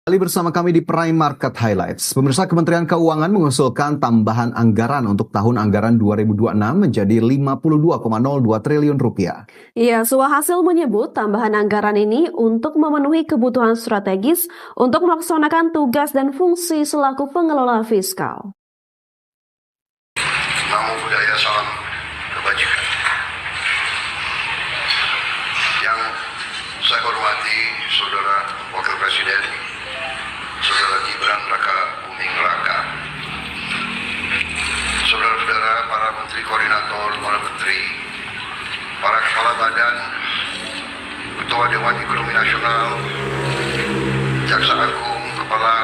Kembali bersama kami di Prime Market Highlights. Pemirsa, Kementerian Keuangan mengusulkan tambahan anggaran untuk tahun anggaran 2026 menjadi 52,02 triliun rupiah. Ya, Hasil menyebut tambahan anggaran ini untuk memenuhi kebutuhan strategis untuk melaksanakan tugas dan fungsi selaku pengelola fiskal. Namo Buddhaya, salam kebajikan. Yang saya hormati Saudara Wakil Presiden, Saudara Gibran Raka Buming Raka, saudara-saudara para menteri koordinator, para menteri, para kepala badan, Ketua Dewan Ekonomi Nasional, Jaksa Agung, Kepala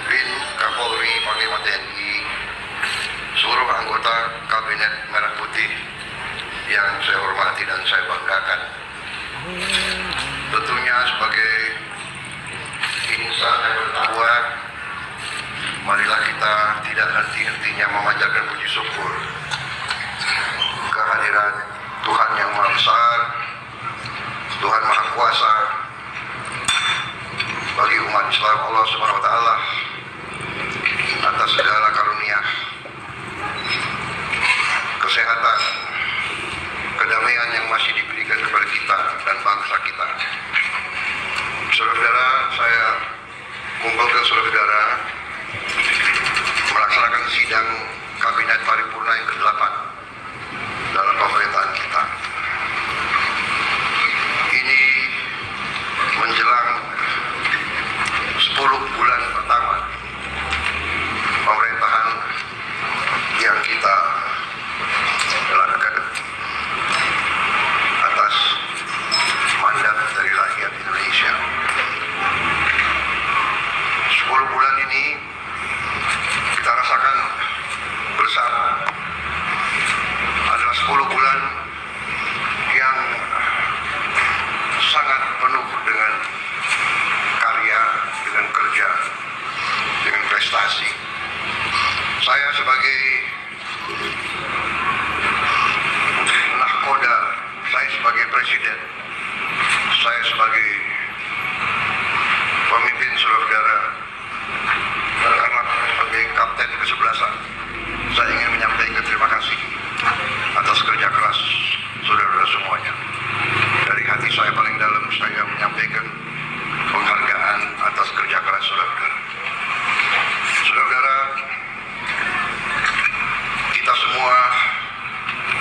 BIN, Kapolri, Panglima TNI, seluruh anggota Kabinet Merah Putih yang saya hormati dan saya banggakan. Tentunya sebagai insan yang bertakwa, marilah kita tidak henti-hentinya memanjatkan puji syukur kehadiran Tuhan yang Maha Besar, Tuhan Maha Kuasa, bagi umat Islam Allah Subhanahu wa Ta'ala atas segala karunia, kesehatan, kedamaian yang masih diberikan kepada kita dan bangsa kita. Saudara-saudara, saya kumpulkan saudara-saudara melaksanakan sidang Kabinet Paripurna yang ke-8 dalam pemerintahan kita. Ini menjelang 10 bulan pertama pemerintahan yang kita jalankan atas mandat dari rakyat Indonesia. 10 bulan ini kita rasakan bersama adalah 10 bulan yang sangat penuh dengan karya, dengan kerja, dengan prestasi. Saya sebagai nahkoda, saya sebagai presiden, saya sebagai pemimpin saudara-saudara, karena sebagai kapten kesebelasan, saya ingin menyampaikan terima kasih atas kerja keras saudara-saudara semuanya. Dari hati saya paling dalam, saya menyampaikan penghargaan atas kerja keras saudara-saudara. Saudara-saudara, kita semua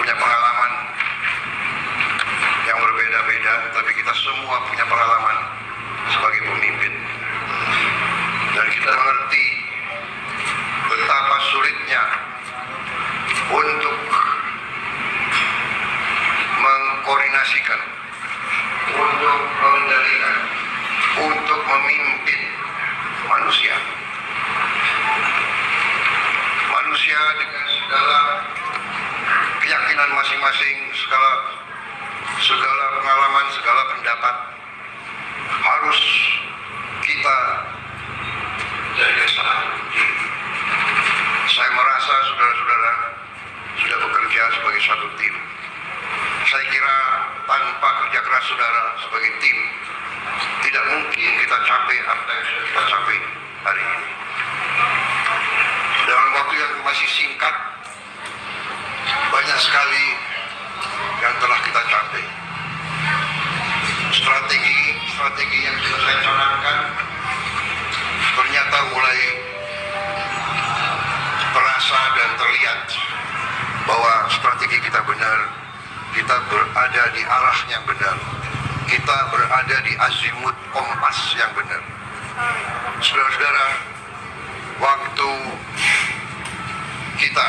punya pengalaman yang berbeda-beda, tapi kita semua punya pengalaman sebagai pemimpin. Dan kita mengerti betapa sulitnya untuk mengkoordinasikan, untuk mengendalikan, untuk memimpin manusia. Manusia dengan segala keyakinan masing-masing, segala pengalaman, segala pendapat harus kita jaga satu. Saya merasa saudara-saudara sudah bekerja sebagai satu tim. Saya kira tanpa kerja keras saudara sebagai tim, tidak mungkin kita capai apa yang sudah kita capai hari ini. Dalam waktu yang masih singkat, banyak sekali yang telah kita capai. Strategi yang sudah saya canangkan ternyata mulai terasa dan terlihat bahwa strategi kita benar, kita berada di arah yang benar, kita berada di azimut kompas yang benar. Saudara-saudara, waktu kita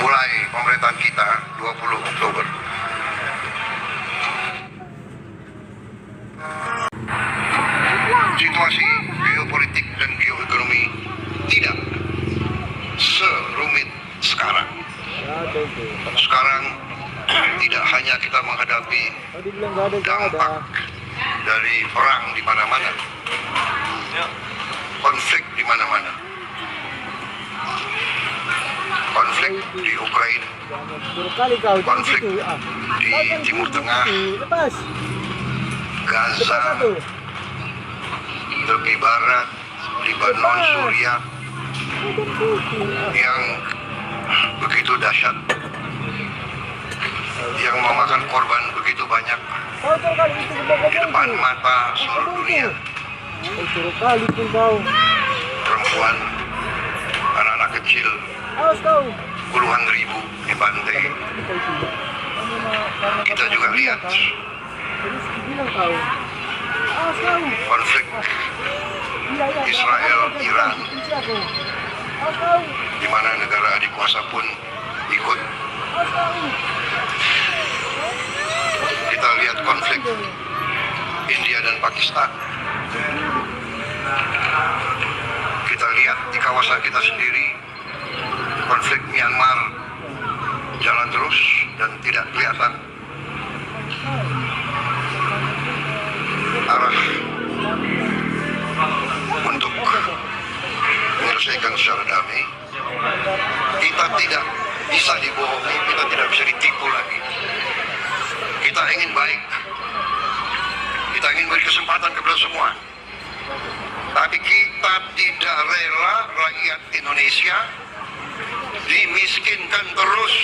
mulai pemerintahan kita 20 Oktober, situasi geopolitik dan geoekonomi tidak serumit sekarang. Sekarang tidak hanya kita menghadapi dampak dari perang di mana-mana, konflik di mana-mana, konflik di Ukraina, konflik di Timur Tengah, Gaza, tepi barat, Lebanon, Suriah, yang begitu dahsyat, yang memakan korban begitu banyak di depan mata seluruh dunia. Perempuan, anak-anak kecil, puluhan ribu dibantai. Kita juga lihat konflik Israel-Iran, di mana negara adik kuasa pun ikut. Kita lihat konflik India dan Pakistan. Kita lihat di kawasan kita sendiri, konflik Myanmar jalan terus dan tidak kelihatan arah untuk menyelesaikan secara damai. Kita tidak bisa dibohongi, kita tidak bisa ditipu lagi. Kita ingin baik, kita ingin beri kesempatan kepada semua. Tapi kita tidak rela rakyat Indonesia dimiskinkan terus.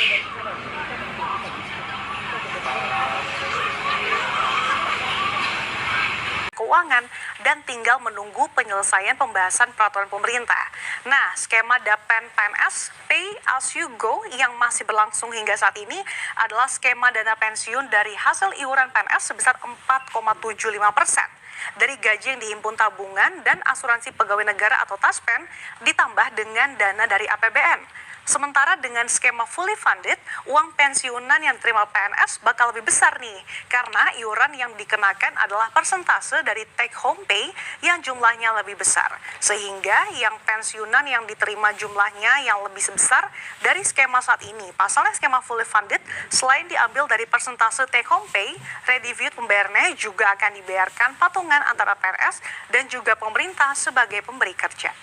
Keuangan dan tinggal menunggu penyelesaian pembahasan peraturan pemerintah. Nah, skema DAPEN PNS Pay As You Go yang masih berlangsung hingga saat ini adalah skema dana pensiun dari hasil iuran PNS sebesar 4,75% dari gaji yang dihimpun tabungan dan asuransi pegawai negara atau TASPEN ditambah dengan dana dari APBN. Sementara dengan skema fully funded, uang pensiunan yang diterima PNS bakal lebih besar nih, karena iuran yang dikenakan adalah persentase dari take home pay yang jumlahnya lebih besar. Sehingga yang pensiunan yang diterima jumlahnya yang lebih sebesar dari skema saat ini. Pasalnya skema fully funded, selain diambil dari persentase take home pay, rediviut pembayarnya juga akan dibayarkan patungan antara PNS dan juga pemerintah sebagai pemberi kerja.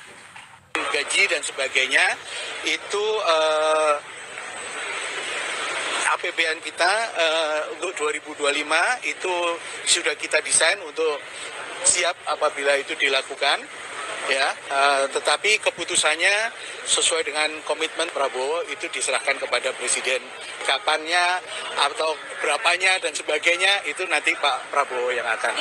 Gaji dan sebagainya itu APBN kita untuk 2025 itu sudah kita desain untuk siap apabila itu dilakukan, ya. Tetapi keputusannya sesuai dengan komitmen Prabowo itu diserahkan kepada Presiden. Kapannya atau berapanya dan sebagainya itu nanti Pak Prabowo yang akan.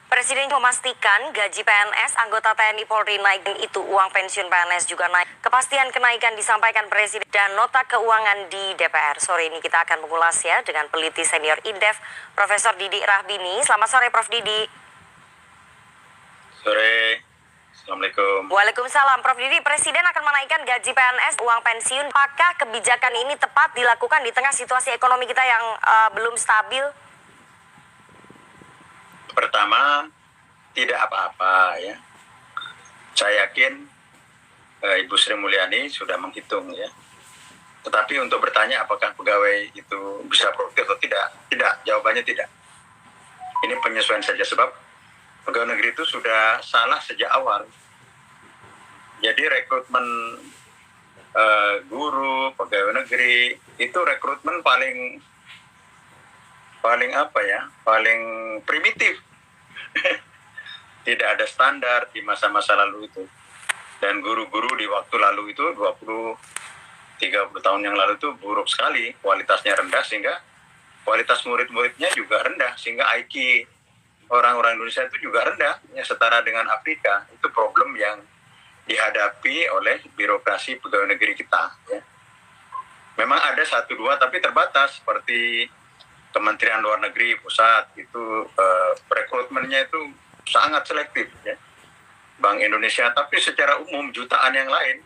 Presiden memastikan gaji PNS, anggota TNI Polri naik, itu uang pensiun PNS juga naik. Kepastian kenaikan disampaikan Presiden dan nota keuangan di DPR. Sore ini kita akan mengulas ya dengan peneliti senior INDEF, Profesor Didi Rahbini. Selamat sore Prof Didi. Sore, Assalamualaikum. Waalaikumsalam. Prof Didi, Presiden akan menaikkan gaji PNS, uang pensiun. Apakah kebijakan ini tepat dilakukan di tengah situasi ekonomi kita yang belum stabil? Pertama, tidak apa-apa ya. Saya yakin Ibu Sri Mulyani sudah menghitung ya. Tetapi untuk bertanya apakah pegawai itu bisa produktif atau tidak? Tidak, jawabannya tidak. Ini penyesuaian saja sebab pegawai negeri itu sudah salah sejak awal. Jadi rekrutmen guru, pegawai negeri itu rekrutmen paling primitif. Tidak ada standar di masa-masa lalu itu. Dan guru-guru di waktu lalu itu 20-30 tahun yang lalu itu buruk sekali, kualitasnya rendah sehingga kualitas murid-muridnya juga rendah sehingga IQ orang-orang Indonesia itu juga rendah, ya, setara dengan Afrika. Itu problem yang dihadapi oleh birokrasi pegawai negeri kita. Ya. Memang ada 1-2 tapi terbatas seperti Kementerian Luar Negeri pusat itu rekrutmennya itu sangat selektif ya. Bank Indonesia, tapi secara umum jutaan yang lain